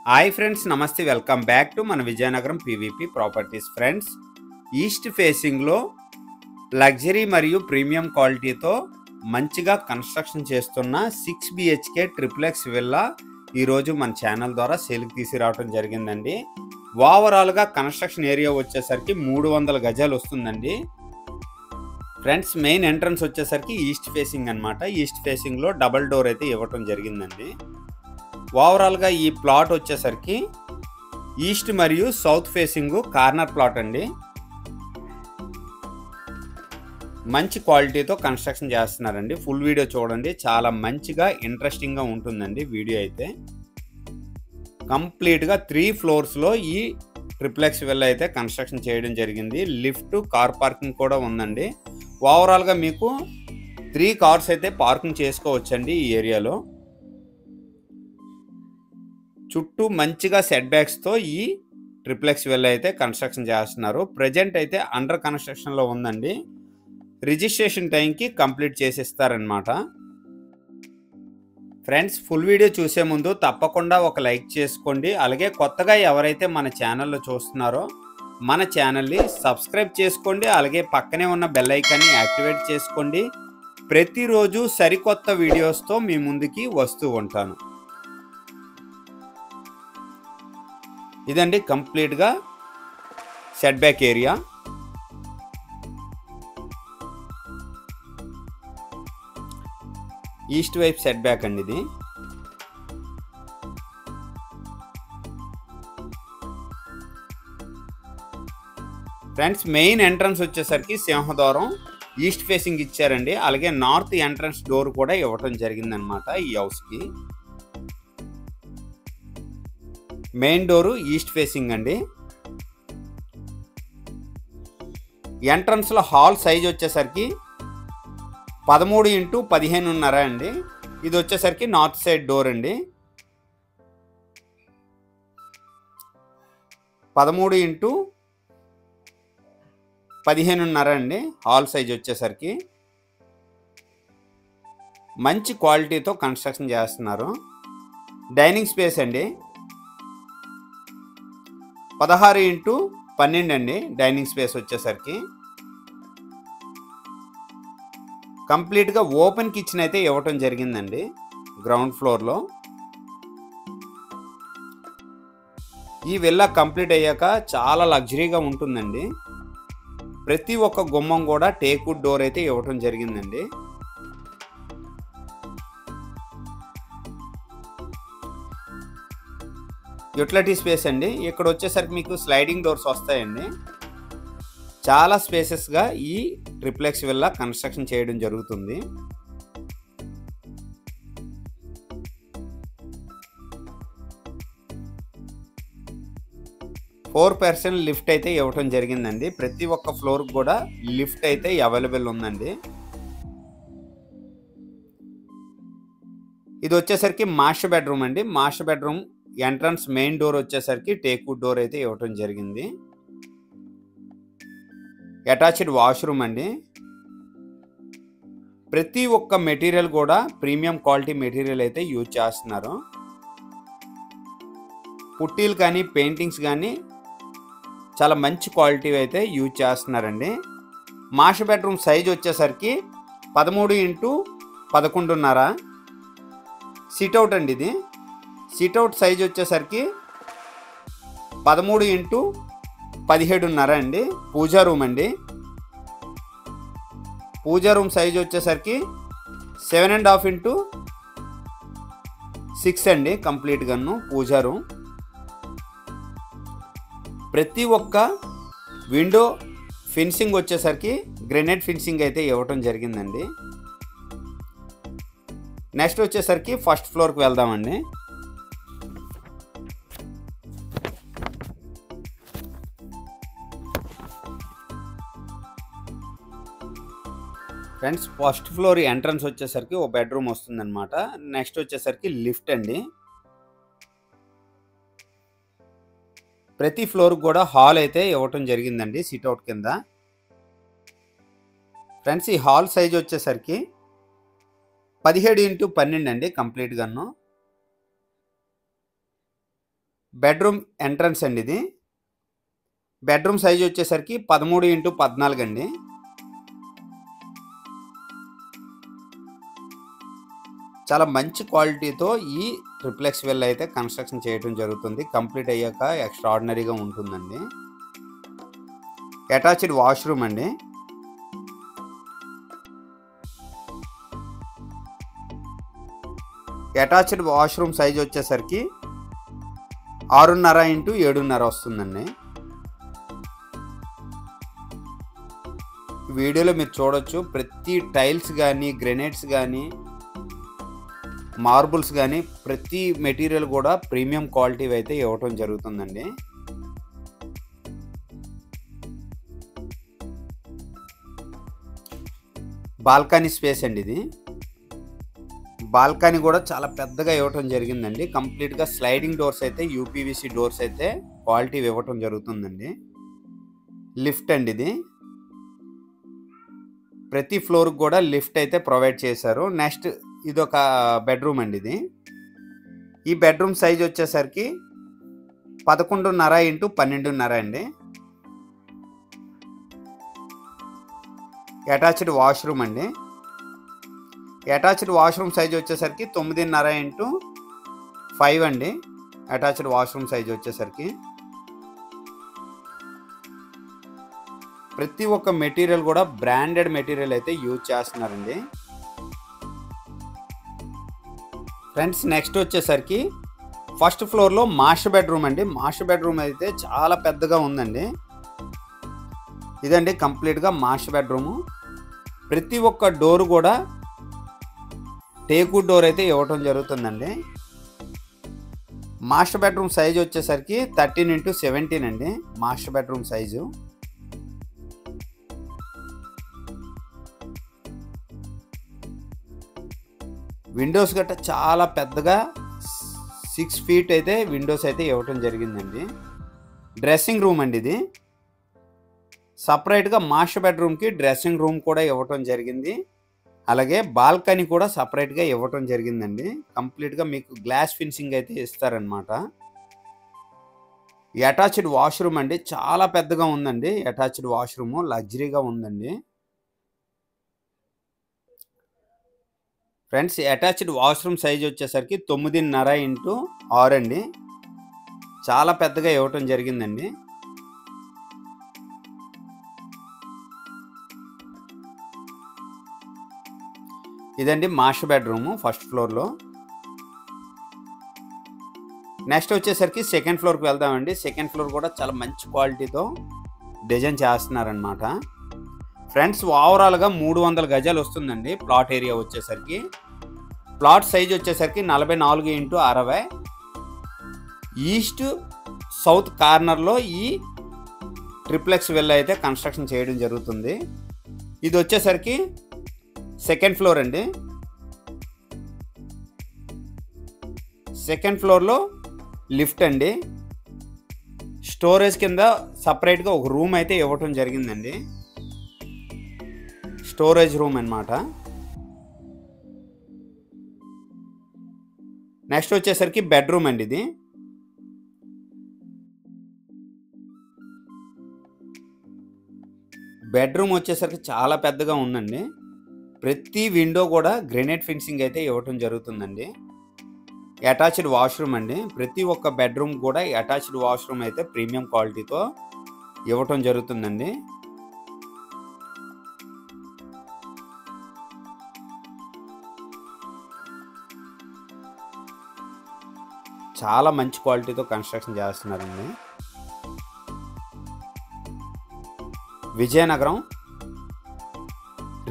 Hi friends, నమస్తే. Welcome back to మన Vizianagaram PVP properties. Friends, east ఫేసింగ్లో లగ్జరీ మరియు ప్రీమియం క్వాలిటీతో మంచిగా కన్స్ట్రక్షన్ చేస్తున్న 6 BHK ట్రిప్లెక్స్ విల్లా ఈరోజు మన ఛానల్ ద్వారా సేల్కి తీసుకురావడం జరిగిందండి. ఓవరాల్గా కన్స్ట్రక్షన్ ఏరియా వచ్చేసరికి 300 గజాలు వస్తుందండి. ఫ్రెండ్స్, మెయిన్ ఎంట్రన్స్ వచ్చేసరికి ఈస్ట్ ఫేసింగ్ అనమాట. ఈస్ట్ ఫేసింగ్లో డబల్ డోర్ అయితే ఇవ్వటం జరిగిందండి. ఓవరాల్గా ఈ ప్లాట్ వచ్చేసరికి ఈస్ట్ మరియు సౌత్ ఫేసింగ్ కార్నర్ ప్లాట్ అండి. మంచి క్వాలిటీతో కన్స్ట్రక్షన్ చేస్తున్నారండి. ఫుల్ వీడియో చూడండి, చాలా మంచిగా ఇంట్రెస్టింగ్గా ఉంటుందండి వీడియో అయితే. కంప్లీట్గా 3 ఫ్లోర్స్లో ఈ ట్రిప్లెక్స్ విల్లా అయితే కన్స్ట్రక్షన్ చేయడం జరిగింది. లిఫ్ట్, కార్ పార్కింగ్ కూడా ఉందండి. ఓవరాల్గా మీకు 3 కార్స్ అయితే పార్కింగ్ చేసుకోవచ్చండి ఈ ఏరియాలో. చుట్టూ మంచిగా సెట్ బ్యాక్స్తో ఈ ట్రిప్లెక్స్ విల్లా అయితే కన్స్ట్రక్షన్ చేస్తున్నారు. ప్రజెంట్ అయితే అండర్ కన్స్ట్రక్షన్లో ఉందండి. రిజిస్ట్రేషన్ టైంకి కంప్లీట్ చేసిస్తారనమాట. ఫ్రెండ్స్, ఫుల్ వీడియో చూసే ముందు తప్పకుండా ఒక లైక్ చేసుకోండి. అలాగే కొత్తగా ఎవరైతే మన ఛానల్లో చూస్తున్నారో మన ఛానల్ని సబ్స్క్రైబ్ చేసుకోండి. అలాగే పక్కనే ఉన్న బెల్ ఐకాన్ని యాక్టివేట్ చేసుకోండి. ప్రతిరోజు సరికొత్త వీడియోస్తో మీ ముందుకి వస్తూ ఉంటాను. ఇదండి కంప్లీట్గా సెట్ బ్యాక్ ఏరియా. ఈస్ట్ వైపు సెట్ బ్యాక్ అండి ఇది. ఫ్రెండ్స్, మెయిన్ ఎంట్రన్స్ వచ్చేసరికి సింహద్వారం ఈస్ట్ ఫేసింగ్ ఇచ్చారండి. అలాగే నార్త్ ఎంట్రన్స్ డోర్ కూడా ఇవ్వటం జరిగిందనమాట ఈ హౌస్కి. మెయిన్ డోరు ఈస్ట్ ఫేసింగ్ అండి. ఎంట్రన్స్లో హాల్ సైజ్ వచ్చేసరికి 13x15.5 అండి. ఇది వచ్చేసరికి నార్త్ సైడ్ డోర్ అండి. 13x15.5 అండి హాల్ సైజ్ వచ్చేసరికి. మంచి క్వాలిటీతో కన్స్ట్రక్షన్ చేస్తున్నారు. డైనింగ్ స్పేస్ అండి 16x12 అండి. డైనింగ్ స్పేస్ వచ్చేసరికి కంప్లీట్గా ఓపెన్ కిచెన్ అయితే ఇవ్వటం జరిగిందండి గ్రౌండ్ ఫ్లోర్లో. ఈ విల్లా కంప్లీట్ అయ్యాక చాలా లగ్జరీగా ఉంటుందండి. ప్రతి ఒక్క గుమ్మం కూడా టేక్వుడ్ డోర్ అయితే ఇవ్వటం జరిగిందండి. యూటిలిటీ స్పేస్ అండి. ఇక్కడ వచ్చేసరికి మీకు స్లైడింగ్ డోర్స్ వస్తాయండి. చాలా స్పేసెస్గా ఈ ట్రిప్లెక్స్ విల్లా కన్స్ట్రక్షన్ చేయడం జరుగుతుంది. ఫోర్ పర్సన్ లిఫ్ట్ అయితే ఇవ్వటం జరిగిందండి. ప్రతి ఒక్క ఫ్లోర్కి కూడా లిఫ్ట్ అయితే అవైలబుల్ ఉందండి. ఇది వచ్చేసరికి మాస్టర్ బెడ్రూమ్ అండి. Master bedroom entrance main door వచ్చేసరికి టేక్వుడ్ డోర్ అయితే ఇవ్వటం జరిగింది. అటాచ్డ్ వాష్రూమ్ అండి. ప్రతి ఒక్క మెటీరియల్ కూడా ప్రీమియం క్వాలిటీ మెటీరియల్ అయితే యూజ్ చేస్తున్నారు. పుట్టీలు కానీ పెయింటింగ్స్ కానీ చాలా మంచి క్వాలిటీ అయితే యూజ్ చేస్తున్నారండి. మాస్టర్ బెడ్రూమ్ సైజ్ వచ్చేసరికి 13x11.5 సిట్అవుట్ అండి ఇది. సిట్అవుట్ సైజ్ వచ్చేసరికి 13x17.5 అండి. పూజా రూమ్ అండి. పూజా రూమ్ సైజ్ వచ్చేసరికి 7.5x6 అండి. కంప్లీట్ గన్ను పూజా రూమ్. ప్రతి ఒక్క విండో ఫినిషింగ్ వచ్చేసరికి గ్రెనైట్ ఫినిషింగ్ అయితే ఇవ్వటం జరిగిందండి. నెక్స్ట్ వచ్చేసరికి ఫస్ట్ ఫ్లోర్కి వెళ్దామండి. ఫ్రెండ్స్, ఫస్ట్ ఫ్లోర్ ఎంట్రన్స్ వచ్చేసరికి ఒక బెడ్రూమ్ వస్తుందన్నమాట. నెక్స్ట్ వచ్చేసరికి లిఫ్ట్ అండి. ప్రతి ఫ్లోర్కి కూడా హాల్ అయితే ఇవ్వటం జరిగిందండి సిట్అవుట్ కింద. ఫ్రెండ్స్, ఈ హాల్ సైజ్ వచ్చేసరికి 17x12 అండి కంప్లీట్ గన్ను. బెడ్రూమ్ ఎంట్రన్స్ అండి ఇది. బెడ్రూమ్ సైజ్ వచ్చేసరికి 13x14 అండి. చాలా మంచి క్వాలిటీతో ఈ ట్రిప్లెక్స్ విల్లా అయితే కన్స్ట్రక్షన్ చేయడం జరుగుతుంది. కంప్లీట్ అయ్యాక ఎక్స్ట్రాడినరీగా ఉంటుందండి. అటాచ్డ్ వాష్రూమ్ అండి. అటాచ్డ్ వాష్రూమ్ సైజ్ వచ్చేసరికి 6.5x7.5 వస్తుందండి. వీడియోలో మీరు చూడొచ్చు, ప్రతి టైల్స్ కానీ, గ్రెనైట్స్ కానీ, మార్బుల్స్ కానీ ప్రతి మెటీరియల్ కూడా ప్రీమియం క్వాలిటీ అయితే ఇవ్వటం జరుగుతుందండి. బాల్కనీ స్పేస్ అండి ఇది. బాల్కనీ కూడా చాలా పెద్దగా ఇవ్వటం జరిగిందండి. కంప్లీట్గా స్లైడింగ్ డోర్స్ అయితే యూపీవీసీ డోర్స్ అయితే క్వాలిటీ ఇవ్వటం జరుగుతుందండి. లిఫ్ట్ అండి ఇది. ప్రతి ఫ్లోర్కి కూడా లిఫ్ట్ అయితే ప్రొవైడ్ చేశారు. నెక్స్ట్ ఇది ఒక బెడ్రూమ్ అండి ఇది. ఈ బెడ్రూమ్ సైజ్ వచ్చేసరికి 11.5x12.5 అండి. అటాచ్డ్ వాష్రూమ్ అండి. అటాచ్డ్ వాష్రూమ్ సైజ్ వచ్చేసరికి 9.5x5 అండి. అటాచ్డ్ వాష్రూమ్ సైజ్ వచ్చేసరికి ప్రతి ఒక్క మెటీరియల్ కూడా బ్రాండెడ్ మెటీరియల్ అయితే యూజ్ చేస్తున్నారండి. ఫ్రెండ్స్ నెక్స్ట్ వచ్చేసరికి ఫస్ట్ ఫ్లోర్లో మాస్టర్ బెడ్రూమ్ అండి. మాస్టర్ బెడ్రూమ్ అయితే చాలా పెద్దగా ఉందండి. ఇదండి కంప్లీట్గా మాస్టర్ బెడ్రూము. ప్రతి ఒక్క డోర్ కూడా టేక్వుడ్ డోర్ అయితే ఇవ్వటం జరుగుతుందండి. మాస్టర్ బెడ్రూమ్ సైజ్ వచ్చేసరికి 13x17 అండి. Master bedroom size. విండోస్ గట్ట చాలా పెద్దగా 6 feet అయితే విండోస్ అయితే ఇవ్వటం జరిగిందండి. డ్రెస్సింగ్ రూమ్ అండి ఇది. సపరేట్గా మాస్టర్ బెడ్రూమ్కి డ్రెస్సింగ్ రూమ్ కూడా ఇవ్వటం జరిగింది. అలాగే బాల్కనీ కూడా సపరేట్గా ఇవ్వటం జరిగిందండి. కంప్లీట్గా మీకు గ్లాస్ ఫినిషింగ్ అయితే ఇస్తారనమాట. అటాచ్డ్ వాష్రూమ్ అండి. చాలా పెద్దగా ఉందండి. అటాచ్డ్ వాష్రూమ్ లగ్జరీగా ఉందండి. ఫ్రెండ్స్ అటాచ్డ్ వాష్రూమ్ సైజ్ వచ్చేసరికి 9.5x6 అండి. చాలా పెద్దగా ఇవ్వటం జరిగిందండి. ఇదండి మాస్టర్ బెడ్రూము ఫస్ట్ ఫ్లోర్లో. నెక్స్ట్ వచ్చేసరికి సెకండ్ ఫ్లోర్కి వెళ్దామండి. సెకండ్ ఫ్లోర్ కూడా చాలా మంచి క్వాలిటీతో డిజైన్ చేస్తున్నారనమాట. ఫ్రెండ్స్ ఓవరాల్గా 300 గజాలు వస్తుందండి ప్లాట్ ఏరియా వచ్చేసరికి. ప్లాట్ సైజ్ వచ్చేసరికి 44x60. ఈస్ట్ సౌత్ కార్నర్లో ఈ ట్రిప్లెక్స్ విల్లా అయితే కన్స్ట్రక్షన్ చేయడం జరుగుతుంది. ఇది వచ్చేసరికి సెకండ్ ఫ్లోర్ అండి. సెకండ్ ఫ్లోర్లో లిఫ్ట్ అండి. స్టోరేజ్ కింద సపరేట్గా ఒక రూమ్ అయితే ఇవ్వటం జరిగిందండి. స్టోరేజ్ రూమ్ అన్నమాట. నెక్స్ట్ వచ్చేసరికి బెడ్రూమ్ అండి ఇది. బెడ్రూమ్ వచ్చేసరికి చాలా పెద్దగా ఉందండి. ప్రతి విండో కూడా గ్రెనైట్ ఫినిషింగ్ అయితే ఇవ్వటం జరుగుతుందండి. అటాచ్డ్ వాష్రూమ్ అండి. ప్రతి ఒక్క బెడ్రూమ్ కూడా అటాచ్డ్ వాష్రూమ్ అయితే ప్రీమియం క్వాలిటీతో ఇవ్వటం జరుగుతుందండి. చాలా మంచి క్వాలిటీతో కన్స్ట్రక్షన్ చేస్తున్నారండి. విజయనగరం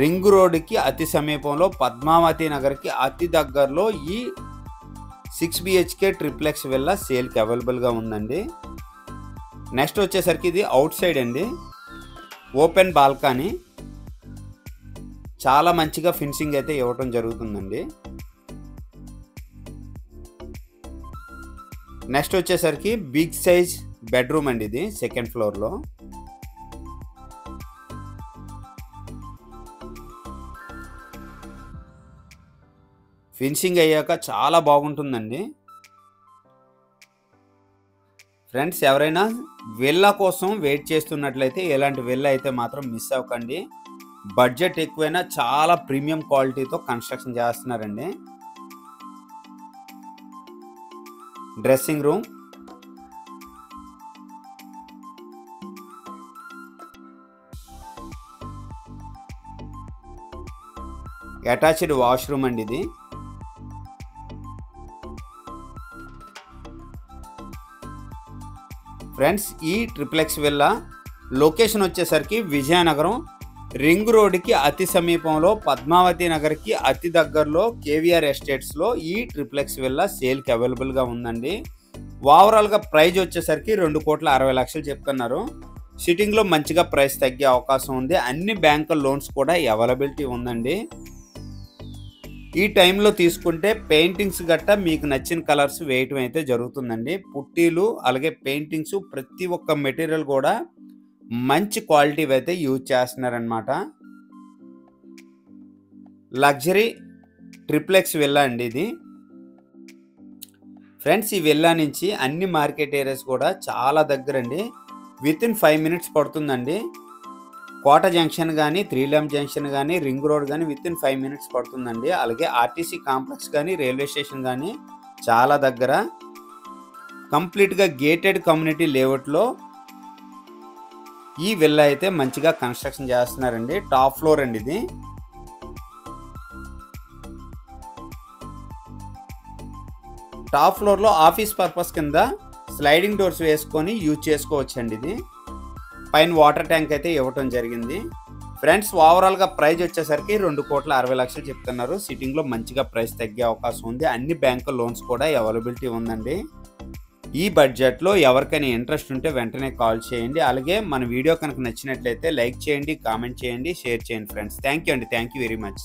రింగ్ రోడ్డుకి అతి సమీపంలో, పద్మావతి నగర్కి అతి దగ్గరలో ఈ 6 BHK ట్రిప్లెక్స్ విల్లా సేల్కి అవైలబుల్గా ఉందండి. నెక్స్ట్ వచ్చేసరికి ఇది అవుట్ సైడ్ అండి. Open balcony. చాలా మంచిగా ఫినిషింగ్ అయితే ఇవ్వటం జరుగుతుందండి. నెక్స్ట్ వచ్చేసరికి బిగ్ సైజ్ బెడ్రూమ్ అండి ఇది సెకండ్ ఫ్లోర్లో. ఫినిషింగ్ అయ్యాక చాలా బాగుంటుందండి. ఫ్రెండ్స్ ఎవరైనా విల్లా కోసం వెయిట్ చేస్తున్నట్లయితే ఇలాంటి విల్లా అయితే మాత్రం మిస్ అవ్వకండి. బడ్జెట్ ఎక్కువైనా చాలా ప్రీమియం క్వాలిటీతో కన్స్ట్రక్షన్ చేస్తున్నారండి. డ్రెస్సింగ్ రూమ్, అటాచ్డ్ వాష్రూమ్ అండి ఇది. ఫ్రెండ్స్ ఈ ట్రిప్లెక్స్ విల్లా లొకేషన్ వచ్చేసరికి విజయనగరం రింగ్ రోడ్కి అతి సమీపంలో, పద్మావతి నగర్కి అతి దగ్గరలో కేవీఆర్ ఎస్టేట్స్లో ఈ ట్రిప్లెక్స్ విల్లా సేల్కి అవైలబుల్గా ఉందండి. ఓవరాల్గా ప్రైజ్ వచ్చేసరికి 2,60,00,000 చెప్తున్నారు. సిట్టింగ్లో మంచిగా ప్రైస్ తగ్గే అవకాశం ఉంది. అన్ని బ్యాంకుల లోన్స్ కూడా అవైలబిలిటీ ఉందండి. ఈ టైంలో తీసుకుంటే పెయింటింగ్స్ గట్టా మీకు నచ్చిన కలర్స్ వేయటం అయితే జరుగుతుందండి. పుట్టీలు అలాగే పెయింటింగ్స్ ప్రతి ఒక్క మెటీరియల్ కూడా మంచి క్వాలిటీ అయితే యూజ్ చేస్తున్నారనమాట. లగ్జరీ ట్రిప్లెక్స్ విల్లా అండి ఇది. ఫ్రెండ్స్ ఈ విల్లా నుంచి అన్ని మార్కెట్ ఏరియాస్ కూడా చాలా దగ్గరండి. వితిన్ 5 minutes పడుతుందండి. కోట జంక్షన్ కానీ, త్రీలెమ్ జంక్షన్ కానీ, రింగ్ రోడ్ కానీ వితిన్ 5 minutes పడుతుందండి. అలాగే ఆర్టీసీ కాంప్లెక్స్ కానీ, రైల్వే స్టేషన్ కానీ చాలా దగ్గర. కంప్లీట్గా గేటెడ్ కమ్యూనిటీ లేఅవుట్లో ఈ విల్లా అయితే మంచిగా కన్స్ట్రక్షన్ చేస్తున్నారండి. టాప్ ఫ్లోర్ అండి ఇది. టాప్ ఫ్లోర్లో ఆఫీస్ పర్పస్ కింద స్లైడింగ్ డోర్స్ వేసుకొని యూజ్ చేసుకోవచ్చండి ఇది. పైన వాటర్ ట్యాంక్ అయితే ఇవ్వటం జరిగింది. ఫ్రెండ్స్ ఓవరాల్గా ప్రైజ్ వచ్చేసరికి 2,60,00,000 చెప్తున్నారు. సిట్టింగ్లో మంచిగా ప్రైస్ తగ్గే అవకాశం ఉంది. అన్ని బ్యాంకు లోన్స్ కూడా అవైలబిలిటీ ఉందండి. ఈ బడ్జెట్లో ఎవరికైనా ఇంట్రెస్ట్ ఉంటే వెంటనే కాల్ చేయండి. అలాగే మన వీడియో కనుక నచ్చినట్లయితే లైక్ చేయండి, కామెంట్ చేయండి, షేర్ చేయండి ఫ్రెండ్స్. థ్యాంక్ యూ అండి. Thank you very much.